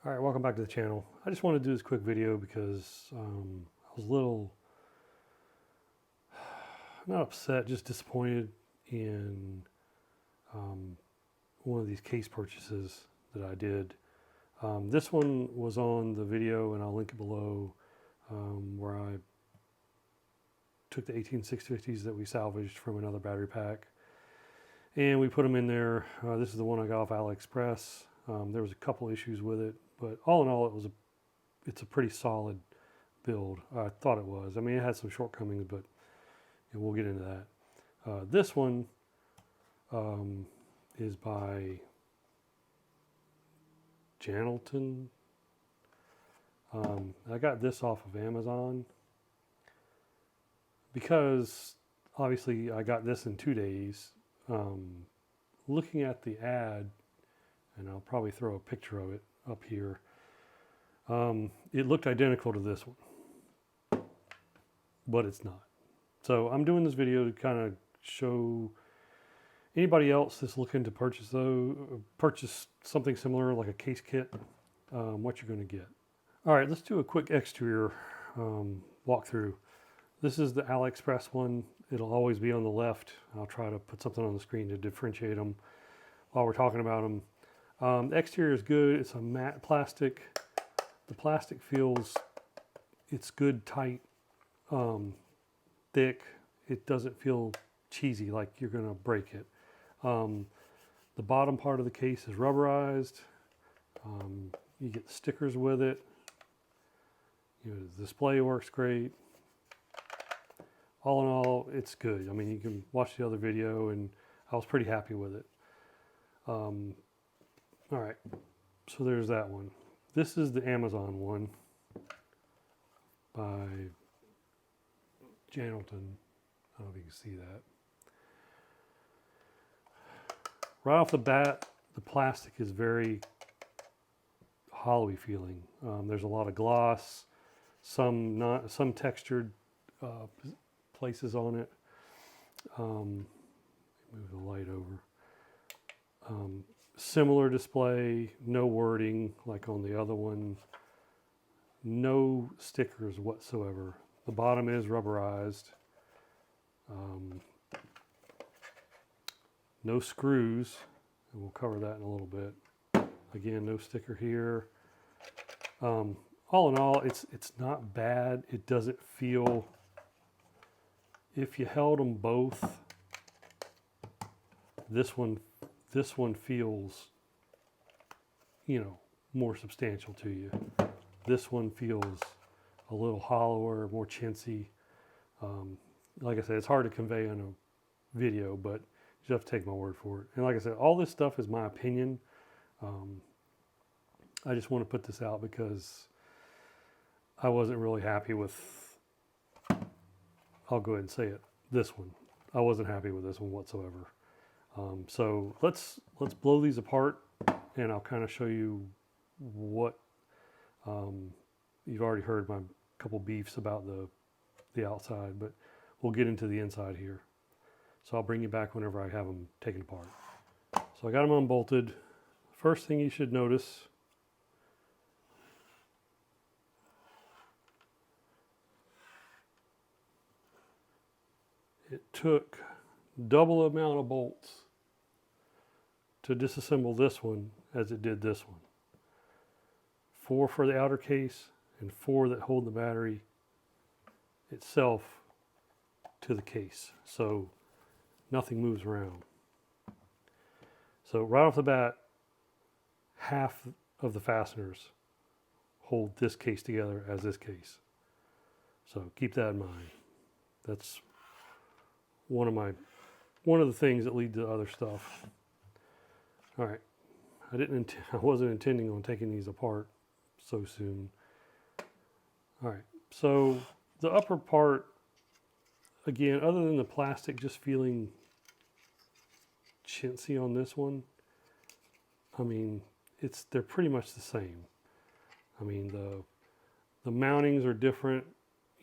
All right, welcome back to the channel. I just want to do this quick video because I was a little, not upset, just disappointed in one of these case purchases that I did. This one was on the video, and I'll link it below, where I took the 18650s that we salvaged from another battery pack, and we put them in there. This is the one I got off AliExpress. There was a couple issues with it, but all in all, it's a pretty solid build. I thought it was. I mean, it had some shortcomings, but we'll get into that. This one is by Janelton. I got this off of Amazon because obviously I got this in 2 days. Looking at the ad, and I'll probably throw a picture of it up here, it looked identical to this one, but it's not. So I'm doing this video to kind of show anybody else that's looking to purchase something similar like a case kit, what you're going to get. All right, let's do a quick exterior walkthrough. This is the AliExpress one. It'll always be on the left. I'll try to put something on the screen to differentiate them while we're talking about them. The exterior is good. It's a matte plastic. The plastic feels, it's good, tight, thick. It doesn't feel cheesy like you're going to break it. The bottom part of the case is rubberized. You get the stickers with it. The display works great. All in all, it's good. I mean, you can watch the other video, and I was pretty happy with it. All right, so there's that one. This is the Amazon one by Janelton. I don't know if you can see that. Right off the bat, the plastic is very hollowy feeling. There's a lot of gloss, some textured places on it. Move the light over. Similar display, no wording like on the other one. No stickers whatsoever. The bottom is rubberized. No screws, and we'll cover that in a little bit. Again, no sticker here. All in all, it's not bad. It doesn't feel, if you held them both, this one feels, more substantial to you. This one feels a little hollower, more chintzy. Like I said, it's hard to convey on a video, but you have to take my word for it. And like I said, all this stuff is my opinion. I just want to put this out because I wasn't really happy with, I'll go ahead and say it, this one. I wasn't happy with this one whatsoever. So let's blow these apart, and I'll kind of show you what, you've already heard my couple beefs about the outside, but we'll get into the inside here. So I'll bring you back whenever I have them taken apart. So I got them unbolted. First thing you should notice, it took double the amount of bolts to disassemble this one as it did this one. 4 for the outer case and 4 that hold the battery itself to the case. So nothing moves around. So right off the bat, half of the fasteners hold this case together as this case. So keep that in mind. That's one of the things that lead to other stuff. All right, I wasn't intending on taking these apart so soon. All right, so the upper part, again, other than the plastic just feeling chintzy on this one, I mean, they're pretty much the same. I mean, the mountings are different.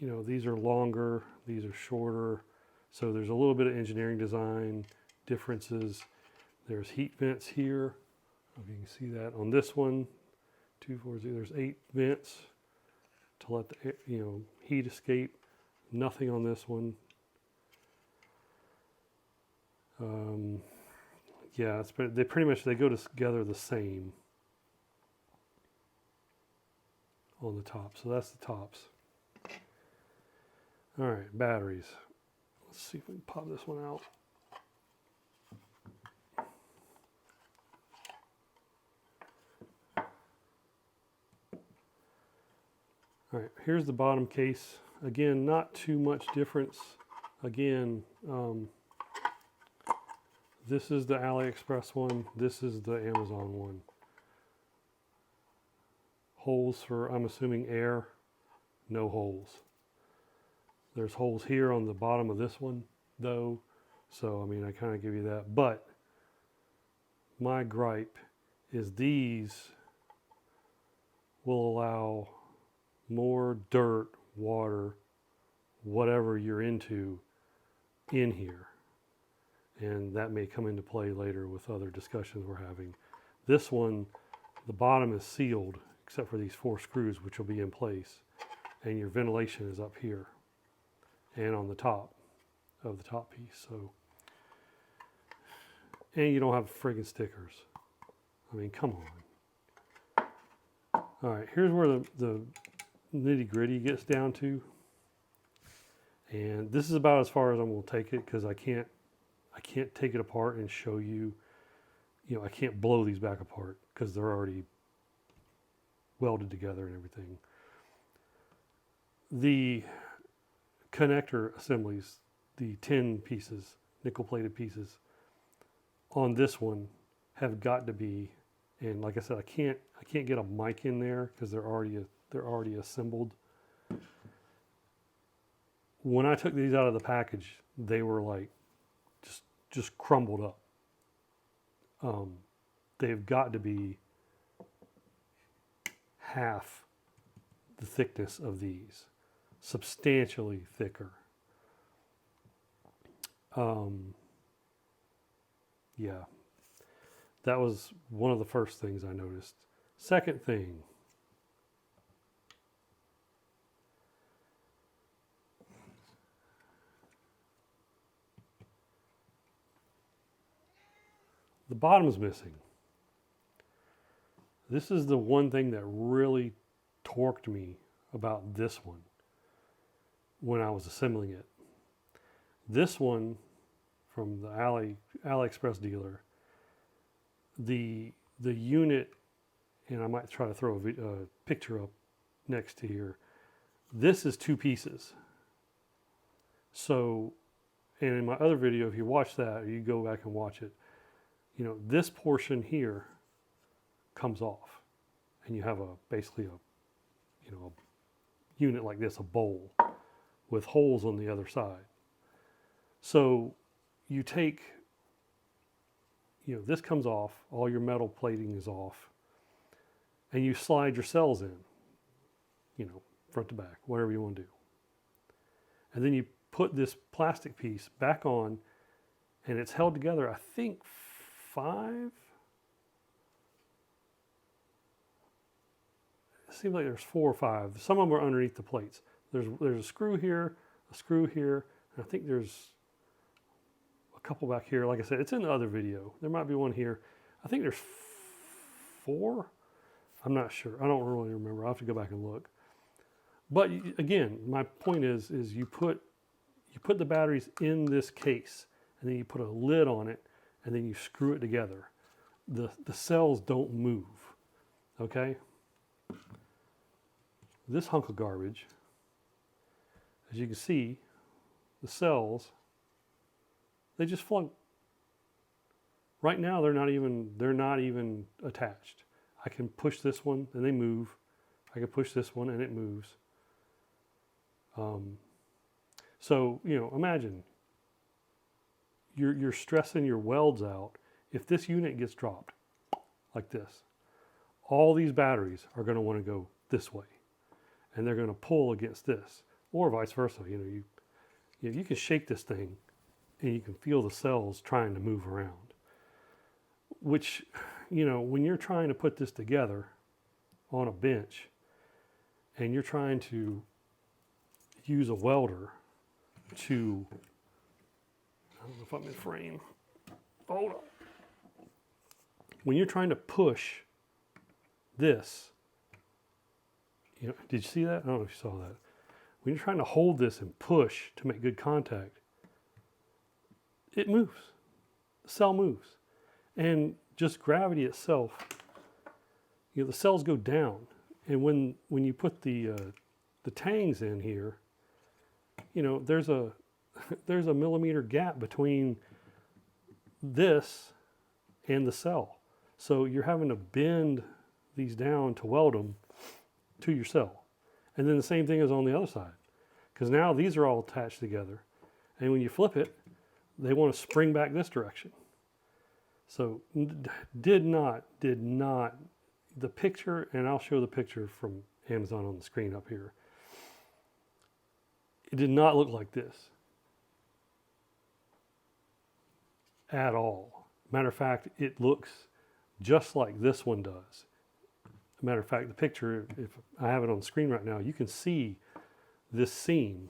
These are longer, these are shorter. So there's a little bit of engineering design differences. There's heat vents here. If you can see that on this one, 2, 4, 0. There's 8 vents to let the heat escape. Nothing on this one. Yeah, they pretty much go together the same on the top. So that's the tops. All right, batteries. Let's see if we can pop this one out. All right, here's the bottom case. Again, not too much difference. Again, this is the AliExpress one. This is the Amazon one. Holes for, I'm assuming, air. No holes. There's holes here on the bottom of this one, though. So, I mean, I kind of give you that. But my gripe is these will allow more dirt, water, whatever you're into in here. And that may come into play later with other discussions we're having. This one, the bottom is sealed except for these 4 screws, which will be in place. And your ventilation is up here and on the top of the top piece. So, and you don't have friggin' stickers. I mean, come on. All right, here's where the nitty gritty gets down to. And this is about as far as I'm going to take it, because I can't take it apart and show you, I can't blow these back apart because they're already welded together and everything. The connector assemblies, the tin pieces, nickel plated pieces on this one have got to be, and like I said, I can't get a mic in there because they're already assembled. When I took these out of the package, they were like just crumbled up. They've got to be half the thickness of these, substantially thicker. Yeah, that was one of the first things I noticed. Second thing, the bottom's missing. This is the one thing that really torqued me about this one when I was assembling it. This one from the AliExpress dealer, the unit, and I might try to throw a picture up next to here. This is 2 pieces. So, and in my other video, if you watch that, or you go back and watch it, this portion here comes off, and you have basically a unit like this, a bowl with holes on the other side. So you take, this comes off, all your metal plating is off, and you slide your cells in, front to back, whatever you want to do. And then you put this plastic piece back on, and it's held together, I think 5. It seems like there's 4 or 5. Some of them are underneath the plates. There's a screw here, and I think there's a couple back here. Like I said, it's in the other video. There might be one here. I think there's 4. I'm not sure. I don't really remember. I'll have to go back and look. But again, my point is you put the batteries in this case, and then you put a lid on it, and then you screw it together. The cells don't move. Okay? This hunk of garbage, as you can see, the cells, they just float. Right now they're not even attached. I can push this one and they move. I can push this one and it moves. So imagine you're stressing your welds out. If this unit gets dropped like this, all these batteries are going to want to go this way, and they're going to pull against this, or vice versa. You can shake this thing, and you can feel the cells trying to move around. Which, when you're trying to put this together, on a bench and you're trying to use a welder to, I don't know if I'm in frame. Hold on. When you're trying to push this, you know, did you see that? I don't know if you saw that. When you're trying to hold this and push to make good contact, it moves. The cell moves. And just gravity itself, you know, the cells go down. And when you put the tangs in here, you know, there's a millimeter gap between this and the cell. So you're having to bend these down to weld them to your cell. And then the same thing is on the other side. Because now these are all attached together. And when you flip it, they want to spring back this direction. So did not, the picture, and I'll show the picture from Amazon on the screen up here. It did not look like this at all. Matter of fact, it looks just like this one does. Matter of fact, the picture, if I have it on the screen right now, you can see this seam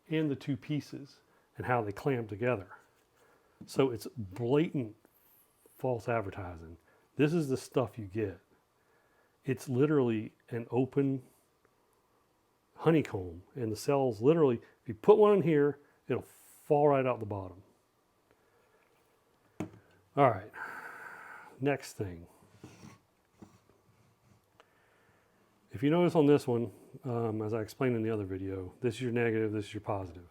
in the two pieces and how they clamp together. So it's blatant false advertising. This is the stuff you get. It's literally an open honeycomb, and the cells literally, if you put one in here, it'll fall right out the bottom. All right, next thing. If you notice on this one, as I explained in the other video, this is your negative, this is your positive.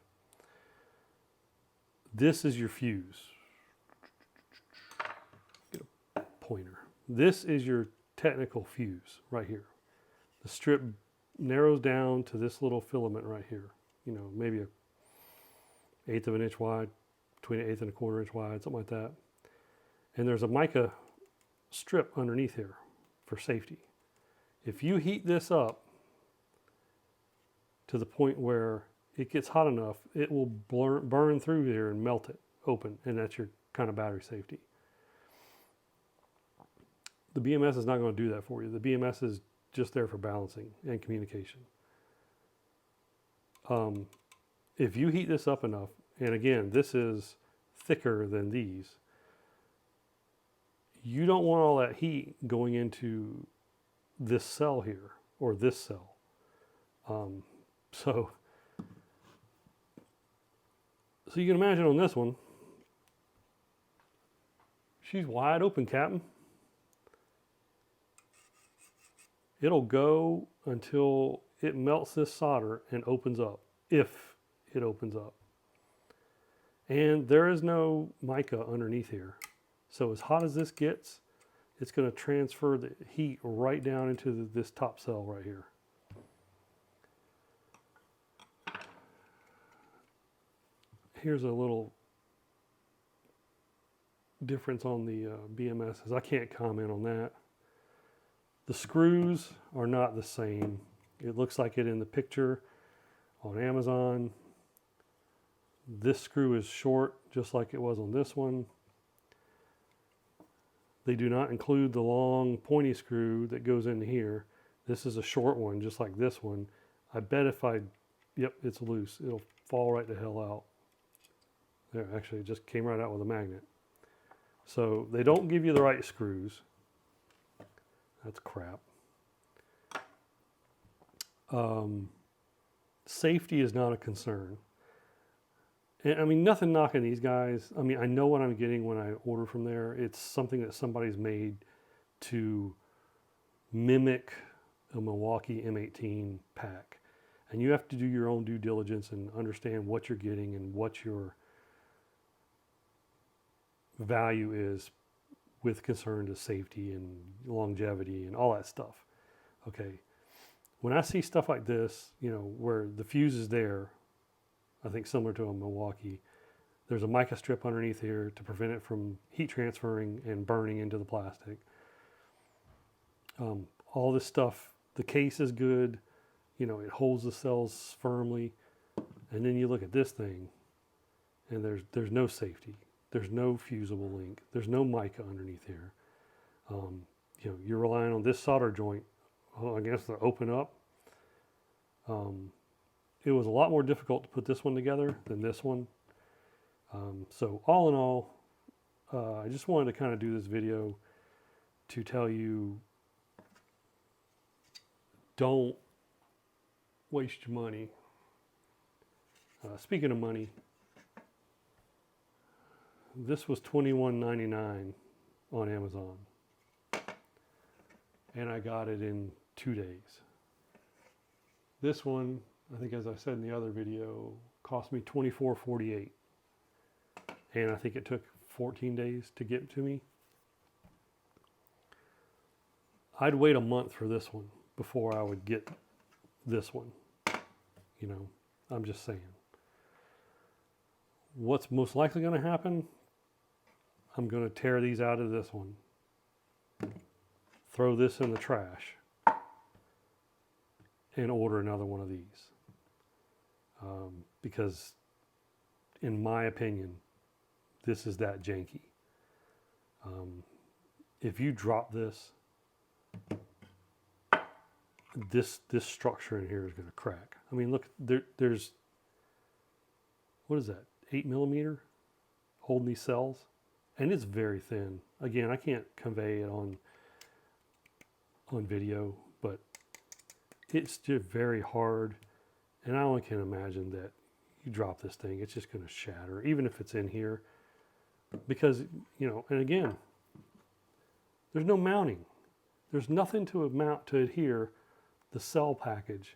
This is your fuse. Get a pointer. This is your technical fuse right here. The strip narrows down to this little filament right here. You know, maybe an 1/8 of an inch wide, between an 1/8 and a 1/4 inch wide, something like that. And there's a mica strip underneath here for safety. If you heat this up to the point where it gets hot enough, it will burn through here and melt it open, and that's your kind of battery safety. The BMS is not going to do that for you. The BMS is just there for balancing and communication. If you heat this up enough, and again, this is thicker than these, you don't want all that heat going into this cell here, or this cell. So you can imagine on this one, she's wide open, Captain. It'll go until it melts this solder and opens up, if it opens up. And there is no mica underneath here. So as hot as this gets, it's going to transfer the heat right down into this top cell right here. Here's a little difference on the BMSs. I can't comment on that. The screws are not the same. It looks like it in the picture on Amazon. This screw is short, just like it was on this one. They do not include the long pointy screw that goes in here. This is a short one, just like this one. I bet if yep, it's loose. It'll fall right the hell out. There, actually, it just came right out with a magnet. So they don't give you the right screws. That's crap. Safety is not a concern. And I mean, nothing knocking these guys. I mean, I know what I'm getting when I order from there. It's something that somebody's made to mimic a Milwaukee M18 pack. And you have to do your own due diligence and understand what you're getting and what your value is with concern to safety and longevity and all that stuff. Okay. When I see stuff like this, you know, where the fuse is there, I think similar to a Milwaukee, there's a mica strip underneath here to prevent it from heat transferring and burning into the plastic. All this stuff, the case is good, you know, it holds the cells firmly. And then you look at this thing and there's no safety. There's no fusible link. There's no mica underneath here. You know, you're relying on this solder joint I guess to open up. It was a lot more difficult to put this one together than this one. So all in all, I just wanted to kind of do this video to tell you, don't waste your money. Speaking of money, this was $21.99 on Amazon, and I got it in 2 days. This one, I think, as I said in the other video, cost me $24.48, and I think it took 14 days to get to me. I'd wait a month for this one before I would get this one. You know, I'm just saying. What's most likely going to happen? I'm going to tear these out of this one, throw this in the trash, and order another one of these. Because, in my opinion, this is that janky. If you drop this, this structure in here is going to crack. I mean, look, there's, what is that, 8 millimeter holding these cells, and it's very thin. Again, I can't convey it on video, but it's just very hard, and I only can imagine that you drop this thing, it's just going to shatter, even if it's in here, because, you know, and again, there's no mounting. There's nothing to mount to adhere the cell package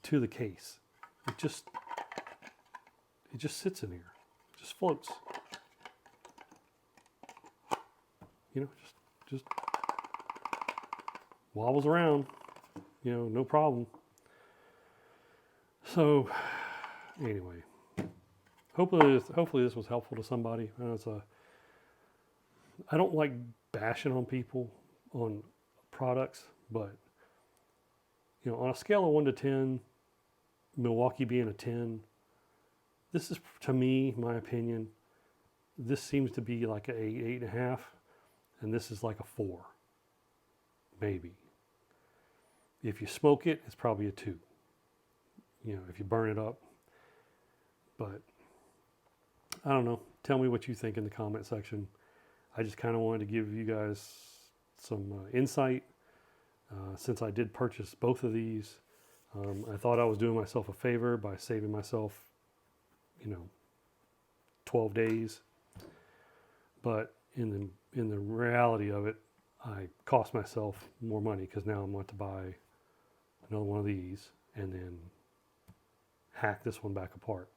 to the case. It just sits in here. It just floats. You know, just wobbles around. You know, no problem. So, anyway, hopefully this was helpful to somebody. I know I don't like bashing on people on products, but you know, on a scale of 1 to 10, Milwaukee being a 10, this is, to me, my opinion, this seems to be like an 8, 8.5, and this is like a 4, maybe. If you smoke it, it's probably a 2. You know, if you burn it up. But I don't know. Tell me what you think in the comment section. I just kind of wanted to give you guys some insight. Since I did purchase both of these, I thought I was doing myself a favor by saving myself, you know, 12 days. But in the reality of it, I cost myself more money because now I'm going to buy another one of these and then hack this one back apart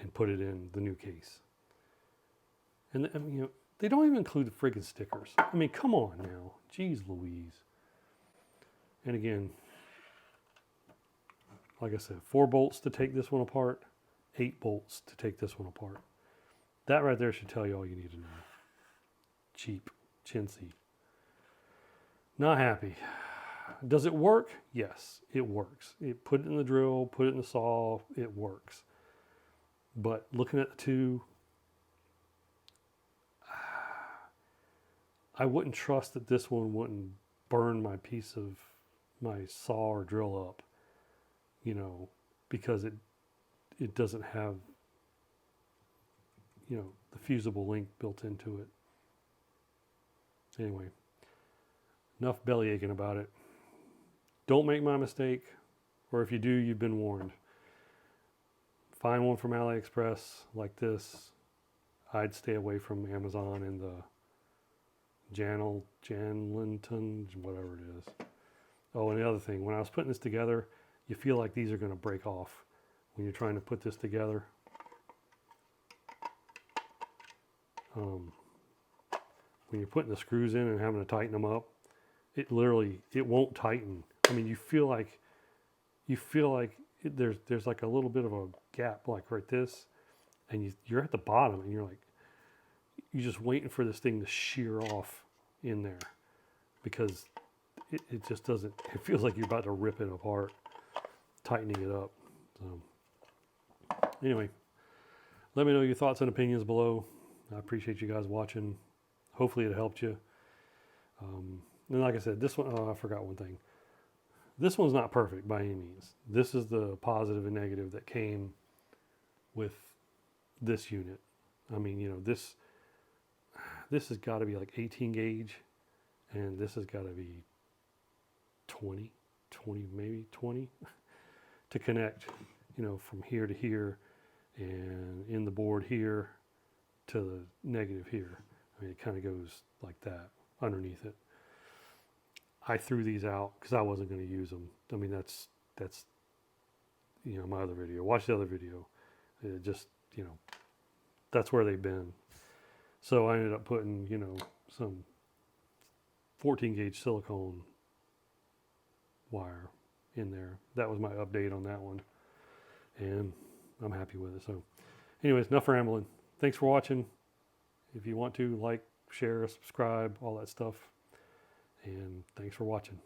and put it in the new case. And I mean, you know, they don't even include the friggin' stickers. I mean, come on now. Jeez Louise. And again, like I said, 4 bolts to take this one apart, 8 bolts to take this one apart. That right there should tell you all you need to know. Cheap, chintzy. Not happy. Does it work? Yes, it works. Put it in the drill, put it in the saw, it works. But looking at the two, I wouldn't trust that this one wouldn't burn my piece of my saw or drill up, you know, because it doesn't have, you know, the fusible link built into it. Anyway, enough belly aching about it. Don't make my mistake, or if you do, you've been warned. Find one from AliExpress like this. I'd stay away from Amazon and the Janlinton, whatever it is. Oh, and the other thing, when I was putting this together, you feel like these are going to break off when you're trying to put this together. When you're putting the screws in and having to tighten them up, it won't tighten. I mean, you feel like there's like a little bit of a gap, like right this, and you're at the bottom, and you're just waiting for this thing to shear off in there, because it just doesn't. It feels like you're about to rip it apart, tightening it up. So anyway, let me know your thoughts and opinions below. I appreciate you guys watching. Hopefully it helped you. And like I said, this one, oh, I forgot one thing. This one's not perfect by any means. This is the positive and negative that came with this unit. I mean, you know, this has got to be like 18 gauge, and this has got to be 20, maybe 20 to connect, you know, from here to here and in the board here to the negative here. I mean, it kind of goes like that underneath it. I threw these out because I wasn't going to use them. I mean, that's you know, my other video. Watch the other video. It just, you know, that's where they've been. So I ended up putting, you know, some 14 gauge silicone wire in there. That was my update on that one, and I'm happy with it. So anyways, enough rambling. Thanks for watching. If you want to, like, share, subscribe, all that stuff. And thanks for watching.